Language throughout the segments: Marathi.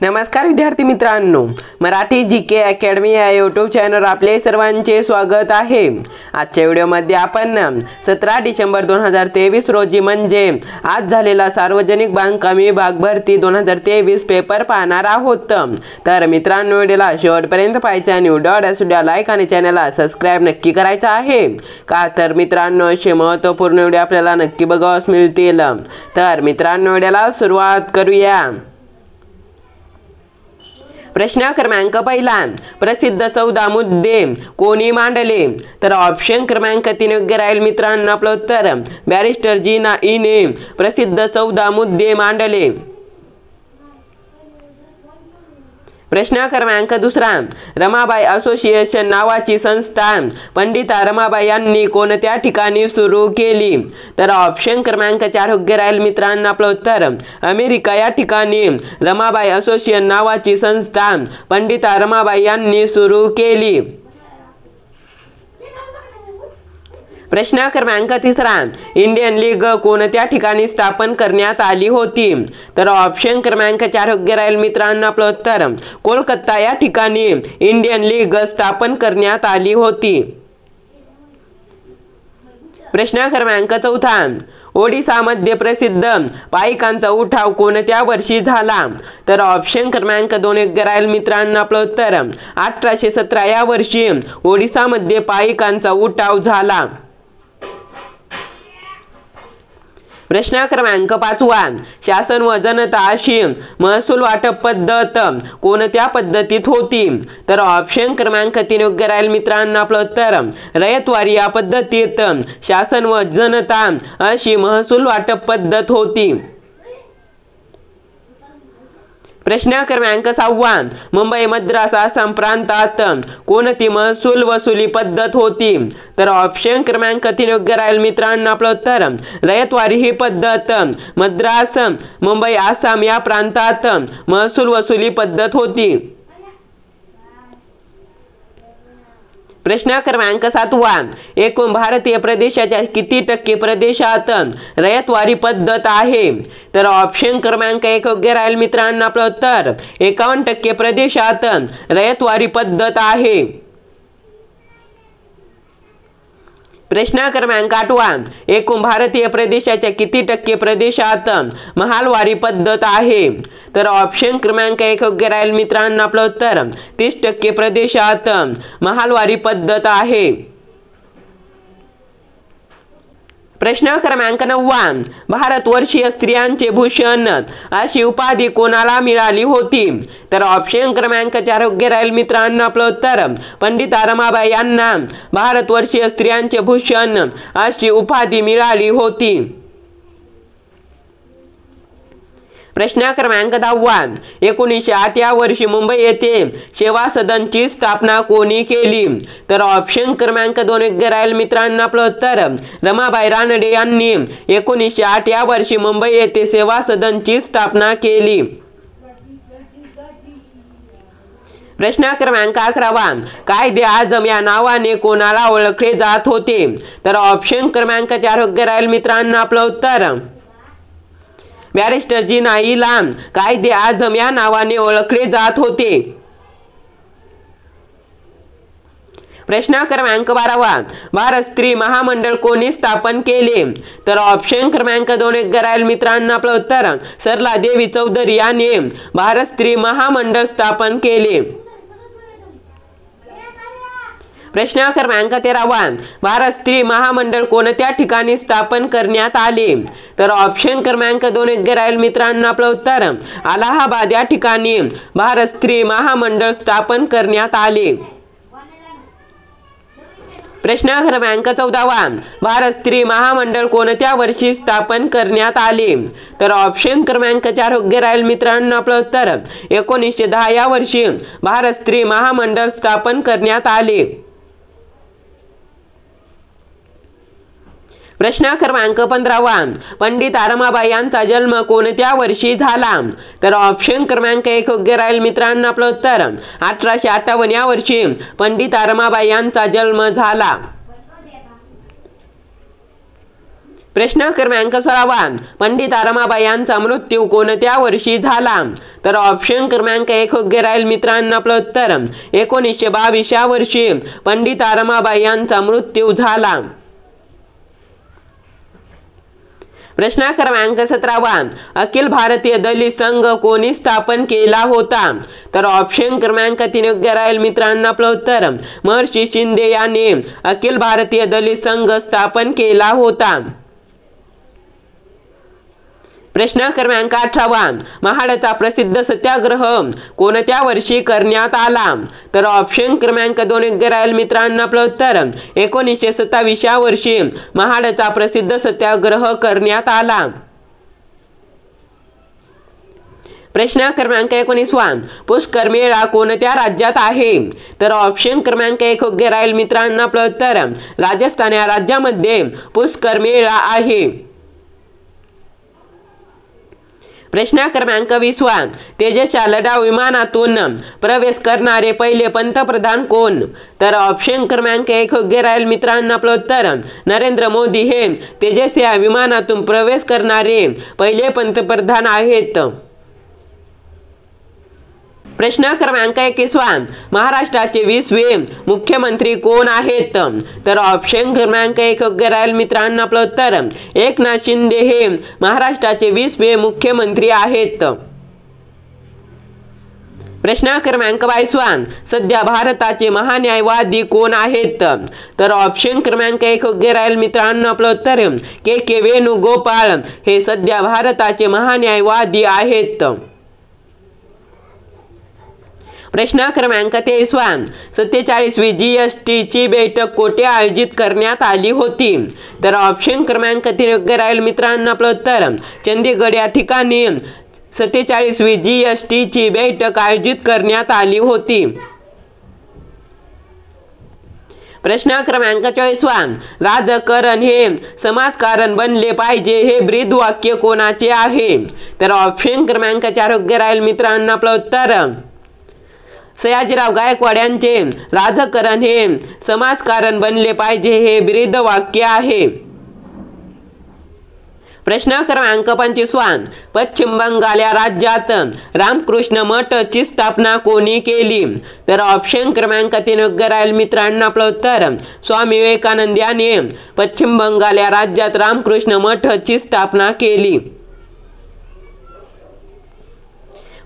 नमस्कार विद्यार्थी मित्रांनो, मराठी जीके अकॅडमी या यूट्यूब चॅनलवर आपले सर्वांचे स्वागत आहे। आजच्या व्हिडिओमध्ये आपण 17 डिसेंबर 2023 रोजी म्हणजे आज झालेला सार्वजनिक बांधकाम विभाग भरती 2023 पेपर पाहणार आहोत। तर मित्रांनो, व्हिडिओला शेवटपर्यंत पाहायचे आणि व्हिडिओला लाईक आणि चॅनलला सबस्क्राइब नक्की करायचं आहे, का तर मित्रांनो असे महत्त्वपूर्ण व्हिडिओ आपल्याला नक्की बघावयास मिळतील। तर मित्रांनो, व्हिडिओला सुरुवात करूया। प्रश्न क्रमांक पहिला, प्रसिद्ध 14 मुद्दे कोणी मांडले? तर ऑप्शन क्रमांक 3 योग्य राहील मित्रांनो आपलं उत्तर बॅरिस्टर जीना ईने प्रसिद्ध 14 मुद्दे मांडले। प्रश्न क्रमांक दुसरा, रमाबाई असोसिएशन नावाची संस्था पंडिता रमाबाई यांनी कोणत्या ठिकाणी सुरू केली? तर ऑप्शन क्रमांक 4 योग्य राहील मित्रांनो आपलं उत्तर अमेरिका या ठिकाणी रमाबाई असोसिएशन नावाची संस्था पंडिता रमाबाई यांनी सुरू केली। प्रश्न क्रमांक तिसरा, इंडियन लीग कोणत्या ठिकाणी स्थापन करण्यात आली होती? तर ऑप्शन क्रमांक 4 योग्य राहील मित्रांनो आपलं उत्तर कोलकाता या ठिकाणी इंडियन लीग स्थापन करण्यात आली होती। प्रश्न क्रमांक चौथा, ओडिसामध्ये प्रसिद्ध पाईकांचा उठाव कोणत्या वर्षी झाला? तर ऑप्शन क्रमांक 2 योग्य राहील मित्रांनो आपलं उत्तर 1817 या वर्षी ओडिसामध्ये पाईकांचा उठाव झाला। प्रश्न क्रमांक 5, शासन व जनता अशी महसूल वाटप पद्धत कोणत्या पद्धतीत होती? तर ऑप्शन क्रमांक 3 योग्य राहील मित्रांनो आपलं उत्तर रयतवारी या पद्धतीत शासन व जनता अशी महसूल वाटप पद्धत होती। प्रश्न क्रमांक 6, मुंबई मद्रास आसाम प्रांतात कोणती महसूल वसुली पद्धत होती? तर ऑप्शन क्रमांक 3 योग्य राहील मित्रांनो आपलं उत्तर रयतवारी ही पद्धत मद्रास मुंबई आसाम या प्रांतात महसूल वसुली पद्धत होती। प्रश्न क्रमांक 7, एकूण भारतीय प्रदेशाच्या किती टक्के प्रदेशात रयतवारी पद्धत आहे? तर ऑप्शन क्रमांक 1 योग्य राहील मित्रांनो आपलं उत्तर 51% प्रदेशात रयतवारी पद्धत आहे। प्रश्न क्रमांक 8, एकूण भारतीय प्रदेशाच्या किती टक्के प्रदेशात महालवारी पद्धत आहे? तर ऑप्शन क्रमांक 1 योग्य राहील मित्रांनो आपलं उत्तर 30% प्रदेशात महालवारी पद्धत आहे। प्रश्न क्रमांक 9, भारतवर्षीय स्त्रियांचे भूषण अशी उपाधी कोणाला मिळाली होती? तर ऑप्शन क्रमांक 4 योग्य राहील मित्रांनो आपलं उत्तर पंडिता रमाबाई यांना भारतवर्षीय स्त्रियांचे भूषण अशी उपाधी मिळाली होती। प्रश्न क्रमांक 10, 1908 या वर्षी मुंबई येथे सेवा सदनची स्थापना कोणी केली? तर ऑप्शन क्रमांक 2 योग्य राहील मित्रांनो आपलं उत्तर रमाबाई रानडे यांनी 1908 या वर्षी मुंबई येथे सेवा सदनची स्थापना केली। प्रश्न क्रमांक 11, कायदे आजम या नावाने कोणाला ओळखले जात होते? तर ऑप्शन क्रमांक 4 योग्य राहील मित्रांनो आपलं उत्तर बॅरिस्टर जीना ईला कायदे आजम या नावाने ओळखले जात होते। प्रश्न क्रमांक 12, भारत स्त्री महामंडळ कोणी स्थापन केले? तर ऑप्शन क्रमांक 2 योग्य राहील मित्रांनो आपलं उत्तर सरला देवी चौधरी यांनी भारत स्त्री महामंडळ स्थापन केले। प्रश्न क्रमांक 13, भारत स्त्री महामंडळ कोणत्या ठिकाणी स्थापन करण्यात आले? तर ऑप्शन क्रमांक 2 योग्य राहील मित्रांनो आपलं उत्तर अलाहाबाद या ठिकाणी भारत स्त्री महामंडळ स्थापन करण्यात आले। प्रश्न क्रमांक 14, भारत स्त्री महामंडळ कोणत्या वर्षी स्थापन करण्यात आले? तर ऑप्शन क्रमांक 4 योग्य राहील मित्रांनो आपलं उत्तर 1910 या वर्षी भारत स्त्री महामंडळ स्थापन करण्यात आले। प्रश्न क्रमांक 15, पंडिता रमाबाई यांचा जन्म कोणत्या वर्षी झाला? तर ऑप्शन क्रमांक 1 योग्य राहील मित्रांनो आपलं उत्तर 1858 या वर्षी पंडिता रमाबाई यांचा जन्म झाला। प्रश्न क्रमांक 16 पंडित रमाबाई यांचा मृत्यू कोणत्या वर्षी झाला? तर ऑप्शन क्रमांक 1 योग्य राहील मित्रांनो आपलं उत्तर 1922 या वर्षी पंडित रमाबाई यांचा मृत्यू झाला। प्रश्न क्रमांक 17 अखिल भारतीय दलित संघ कोणी स्थापन केला होता? तर ऑप्शन क्रमांक 3 योग्य राहील मित्रांनो आपलं उत्तर महर्षी शिंदे यांनी अखिल भारतीय दलित संघ स्थापन केला होता। प्रश्न क्रमांक 18 महाडचा प्रसिद्ध सत्याग्रह कोणत्या वर्षी करण्यात आला? तर ऑप्शन क्रमांक 2 योग्य राहील मित्रांनो आपलं उत्तर 1927 या वर्षी महाडचा प्रसिद्ध सत्याग्रह करण्यात आला। प्रश्न क्रमांक 19 पुष्कर मेळा कोणत्या राज्यात आहे? तर ऑप्शन क्रमांक 1 योग्य राहील मित्रांनो आपलं उत्तर राजस्थान या राज्यामध्ये पुष्कर मेळा आहे। प्रश्न क्रमांक 20 तेजस लढाऊ विमानातून प्रवेश करणारे पहिले पंतप्रधान कोण? तर ऑप्शन क्रमांक 1 योग्य राहील मित्रांनो आपलं उत्तर नरेंद्र मोदी हे तेजस या विमानातून प्रवेश करणारे पहिले पंतप्रधान आहेत। प्रश्न क्रमांक 21 महाराष्ट्राचे 20वे मुख्यमंत्री कोण आहेत? तर ऑप्शन क्रमांक 1 योग्य राहील मित्रांनो आपलं उत्तर एकनाथ शिंदे हे महाराष्ट्राचे 20वे मुख्यमंत्री आहेत। प्रश्न क्रमांक 22 सध्या भारताचे महान्यायवादी कोण आहेत? तर ऑप्शन क्रमांक 1 योग्य राहील मित्रांनो आपलं उत्तर के वेणुगोपाल हे सध्या भारताचे महान्यायवादी आहेत। प्रश्न क्रमांक 23 47वी GST ची बैठक कोठे आयोजित करण्यात आली होती? तर ऑप्शन क्रमांक 3 योग्य राहील मित्रांनो आपलं उत्तर चंदीगड या ठिकाणी 47वी GST ची बैठक आयोजित करण्यात आली होती। प्रश्न क्रमांक 24 राजकारण हे समाजकारण बनले पाहिजे हे ब्रीद वाक्य कोणाचे आहे? तर ऑप्शन क्रमांक 4 योग्य राहील मित्रांनो आपलं उत्तर सयाजीराव गायकवाड यांचे राजकारण हे समाजकारण बनले पाहिजे हे ब्रीद वाक्य आहे। प्रश्न क्रमांक 25 पश्चिम बंगाल या राज्यात रामकृष्ण मठ ची स्थापना कोणी केली? तर ऑप्शन क्रमांक 3 योग्य राहील मित्रांनो आपलं उत्तर स्वामी विवेकानंद यांनी पश्चिम बंगाल या राज्यात रामकृष्ण मठ ची स्थापना केली।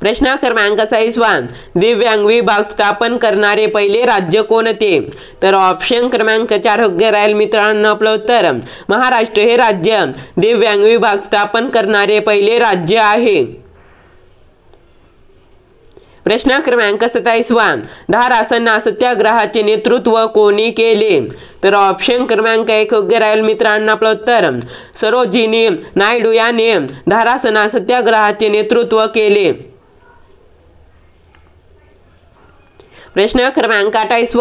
प्रश्न क्रमांक 26 दिव्यांग विभाग स्थापन करणारे पहिले राज्य कोणते? तर ऑप्शन क्रमांक 4 योग्य राहील मित्रांनो आपलं उत्तर महाराष्ट्र हे राज्य दिव्यांग विभाग स्थापन करणारे पहिले राज्य आहे। प्रश्न क्रमांक 27 धारासण्णा सत्याग्रहाचे नेतृत्व कोणी केले? तर ऑप्शन क्रमांक 1 योग्य राहील मित्रांनो आपलं उत्तर सरोजिनी नायडू यांनी धारासण्णा सत्याग्रहाचे नेतृत्व केले। प्रश्न क्रमांक 28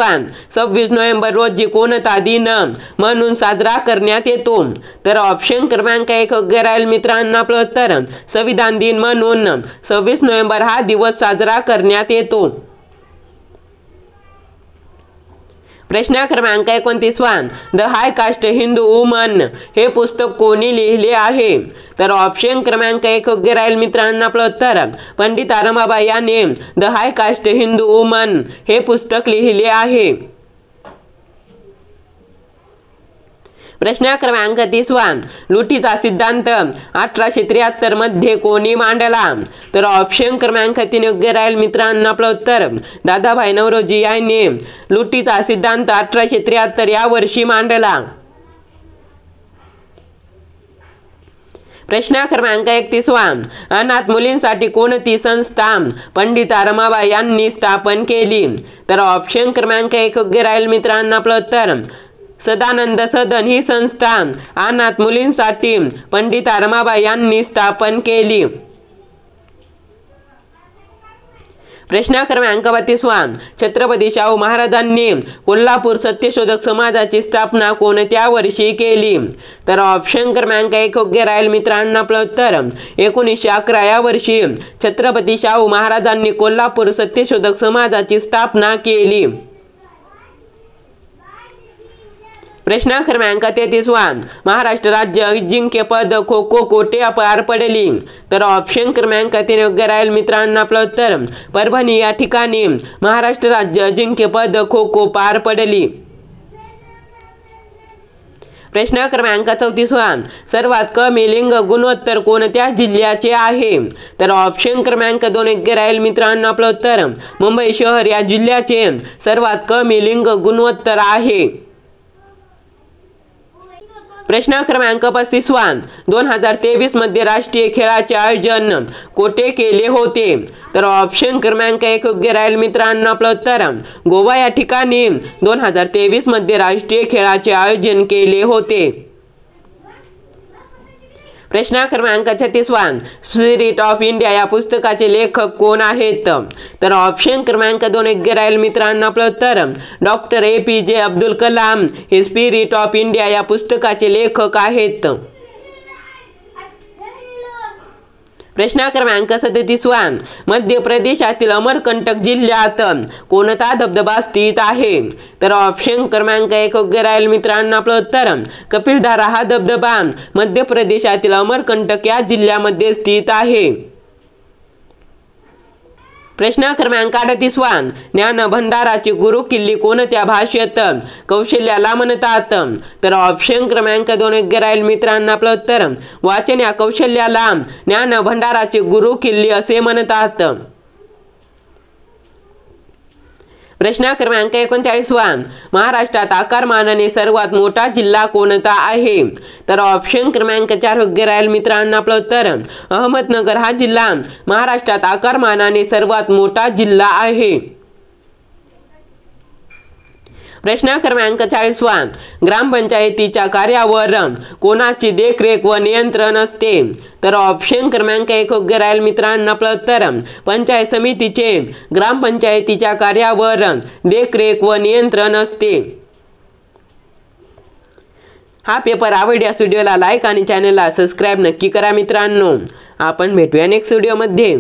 26 नोव्हेंबर रोजी कोणता दिन म्हणून साजरा करण्यात येतो? तर ऑप्शन क्रमांक 1 योग्य राहील मित्रांनो आपलं उत्तर संविधान दिन म्हणून 26 नोव्हेंबर हा दिवस साजरा करण्यात येतो। प्रश्न क्रमांक 29 the high caste Hindu woman हे पुस्तक कोणी लिहिले आहे? तर ऑप्शन क्रमांक 1 योग्य राहील मित्रांनो आपलं उत्तर पंडित रमाबाई यांनी the high caste Hindu woman हे पुस्तक लिहिले आहे। प्रश्न क्रमांक 30 लुटीचा सिद्धांत 1873 मध्ये कोणी मांडला? तर ऑप्शन क्रमांक 3 योग्य राहील मित्रांनो आपलं उत्तर दादाभाई नौरोजी यांनी लुटीचा सिद्धांत 1873 या वर्षी मांडला। प्रश्न क्रमांक 31 अनाथ मुलींसाठी कोणती संस्था पंडित रमाबाई यांनी स्थापन केली? तर ऑप्शन क्रमांक 1 योग्य राहील मित्रांनो आपलं उत्तर सदानंद सदन ही संस्था अनाथ मुलींसाठी पंडित रमाबाई यांनी स्थापन केली। प्रश्न क्रमांक 32 छत्रपती शाहू महाराजांनी कोल्हापूर सत्यशोधक समाजाची स्थापना कोणत्या वर्षी केली? तर ऑप्शन क्रमांक 1 योग्य राहील मित्रांनो आपलं उत्तर 1911 या वर्षी छत्रपती शाहू महाराजांनी कोल्हापूर सत्यशोधक समाजाची स्थापना केली। प्रश्न क्रमांक 33 महाराष्ट्र राज्य अजिंक्यपद खो खो कोठे पार पडली? तर ऑप्शन क्रमांक 3 योग्य राहील मित्रांनो आपलं उत्तर परभणी या ठिकाणी महाराष्ट्र राज्य अजिंक्यपद खो खो पार पडली। प्रश्न क्रमांक 34 सर्वात कमी लिंग गुणोत्तर कोणत्या जिल्ह्याचे आहे? तर ऑप्शन क्रमांक 2 योग्य राहील मित्रांनो आपलं उत्तर मुंबई शहर या जिल्ह्याचे सर्वात कमी लिंग गुणोत्तर आहे। प्रश्न क्रमांक 35 2023 मध्ये राष्ट्रीय खेळाचे आयोजन कोठे केले होते? तर ऑप्शन क्रमांक 1 योग्य राहील मित्रांनो आपलं उत्तर गोवा या ठिकाणी 2023 मध्ये राष्ट्रीय खेळाचे आयोजन केले होते। प्रश्न क्रमांक 36 स्पिरिट ऑफ इंडिया या पुस्तकाचे लेखक कोण आहेत? तर ऑप्शन क्रमांक 2 योग्य राहील मित्रांनो आपलं उत्तर डॉक्टर APJ अब्दुल कलाम हे स्पिरिट ऑफ इंडिया या पुस्तकाचे लेखक आहेत। प्रश्न क्रमांक 37 मध्य प्रदेशातील अमरकंटक जिल्ह्यात कोणता धबधबा स्थित आहे? तर ऑप्शन क्रमांक 1 योग्य राहील मित्रांनो आपलं उत्तर कपिलधारा हा धबधबा मध्य प्रदेशातील अमरकंटक या जिल्ह्यामध्ये स्थित आहे। प्रश्न क्रमांक 38 ज्ञान भंडाराची गुरु किल्ली कोणत्या भाषेत कौशल्याला म्हणतात? तर ऑप्शन क्रमांक 2 योग्य राहील मित्रांनो आपलं उत्तर वाचन या कौशल्याला ज्ञान भंडाराची गुरु किल्ली असे म्हणतात। प्रश्न क्रमांक 39 महाराष्ट्रात आकारमानाने सर्वात मोठा जिल्हा कोणता आहे? तर ऑप्शन क्रमांक 4 योग्य राहील मित्रांनो आपलं उत्तर अहमदनगर हा जिल्हा महाराष्ट्रात आकारमानाने सर्वात मोठा जिल्हा आहे। प्रश्न क्रमांक 40 ग्रामपंचायतीच्या कार्यावर कोणाची देखरेख व नियंत्रण असते? तर ऑप्शन क्रमांक 1 योग्य राहील मित्रांनो आपलं उत्तर पंचायत समितीचे ग्रामपंचायतीच्या कार्यावर देखरेख व नियंत्रण असते। हा पेपर आवडल्यास व्हिडिओला लाईक आणि चॅनलला सबस्क्राईब नक्की करा मित्रांनो। आपण भेटूया नेक्स्ट व्हिडिओमध्ये।